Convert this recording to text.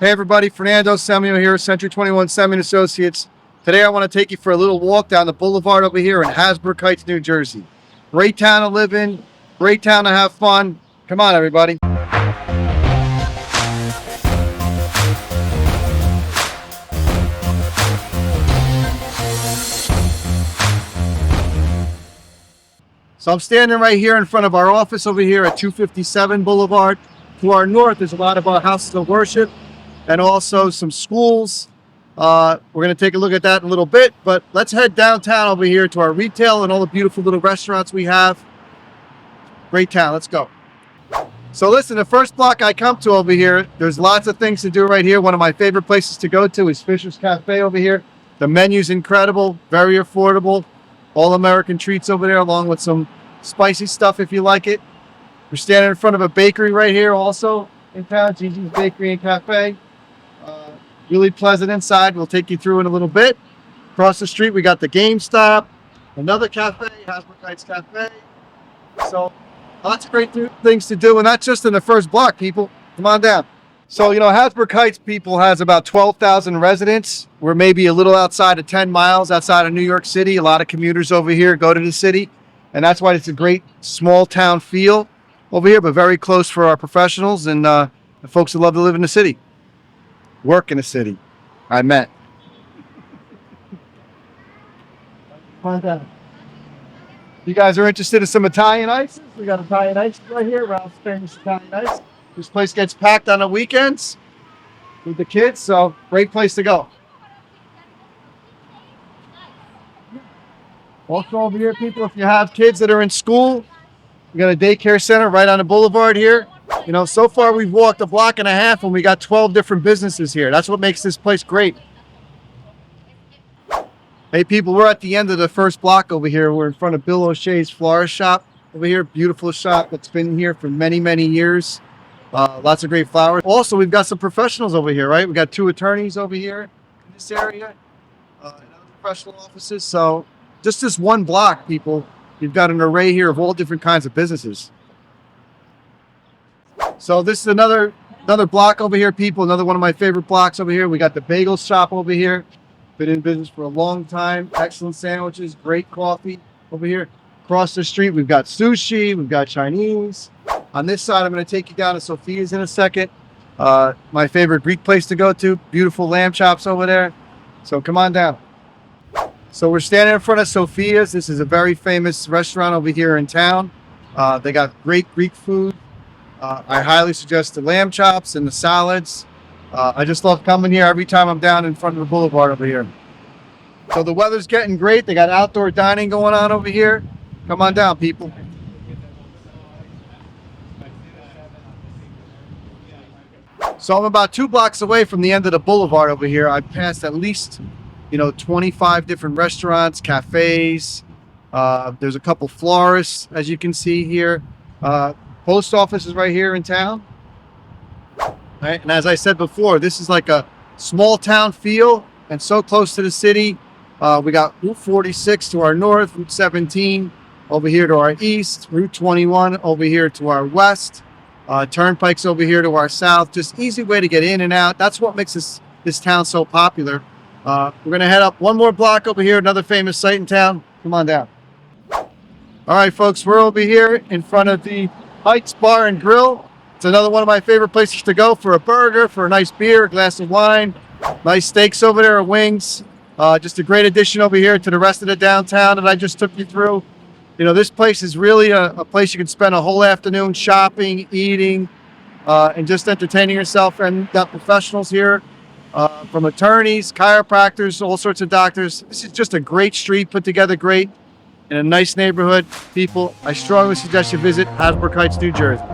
Hey everybody, Fernando Semiao here, Century 21 Semiao Associates. Today I want to take you for a little walk down the Boulevard over here in Hasbrouck Heights, New Jersey. Great town to live in, great town to have fun. Come on everybody. So I'm standing right here in front of our office over here at 257 Boulevard. To our north is a lot of our houses of worship and also some schools. We're going to take a look at that in a little bit, but let's head downtown over here to our retail and all the beautiful little restaurants we have. Great town, let's go. So listen, the first block I come to over here, there's lots of things to do right here. One of my favorite places to go to is Fisher's Cafe over here. The menu's incredible, very affordable. All American treats over there along with some spicy stuff if you like it. We're standing in front of a bakery right here also in town, Gigi's Bakery and Cafe. Really pleasant inside. We'll take you through in a little bit. Across the street, we got the GameStop, another cafe, Hasbrouck Heights Cafe. So lots of great things to do, and not just in the first block, people. Come on down. So, you know, Hasbrouck Heights, people, has about 12,000 residents. We're maybe a little outside of 10 miles outside of New York City. A lot of commuters over here go to the city, and that's why it's a great small town feel over here, but very close for our professionals and the folks that love to live in the city. Work in the city, I meant. You guys are interested in some Italian ices? We got Italian ices right here, Ralph's famous Italian ice. This place gets packed on the weekends with the kids, so great place to go. Also over here, people, if you have kids that are in school, we got a daycare center right on the boulevard here. You know, so far we've walked a block and a half and we got 12 different businesses here. That's what makes this place great. Hey people, we're at the end of the first block over here. We're in front of Bill O'Shea's florist shop over here. Beautiful shop that's been here for many, many years. Lots of great flowers. Also, we've got some professionals over here, right? We got 2 attorneys over here in this area, and other professional offices. So just this one block, people, you've got an array here of all different kinds of businesses. So this is another block over here, people. Another one of my favorite blocks over here. We got the bagel shop over here. Been in business for a long time. Excellent sandwiches, great coffee over here. Across the street, we've got sushi, we've got Chinese. On this side, I'm going to take you down to Sophia's in a second. My favorite Greek place to go to. Beautiful lamb chops over there. So come on down. So we're standing in front of Sophia's. This is a very famous restaurant over here in town. They got great Greek food. I highly suggest the lamb chops and the salads. I just love coming here every time I'm down in front of the boulevard over here. So the weather's getting great. They got outdoor dining going on over here. Come on down, people. So I'm about 2 blocks away from the end of the boulevard over here. I passed at least, 25 different restaurants, cafes. There's a couple florists, as you can see here. Post office is right here in town. Right? And as I said before, this is like a small town feel and so close to the city. We got Route 46 to our north, Route 17 over here to our east, Route 21 over here to our west, Turnpike's over here to our south. Just easy way to get in and out. That's what makes this town so popular. We're going to head up one more block over here, another famous site in town. Come on down. All right, folks, we're over here in front of the Heights Bar and Grill. It's another one of my favorite places to go for a burger, for a nice beer, a glass of wine. Nice steaks over there, or wings. Just a great addition over here to the rest of the downtown that I just took you through. This place is really a place you can spend a whole afternoon shopping, eating, and just entertaining yourself. And got professionals here, from attorneys, chiropractors, all sorts of doctors. This is just a great street, put together great, in a nice neighborhood. People, I strongly suggest you visit Hasbrouck Heights, New Jersey.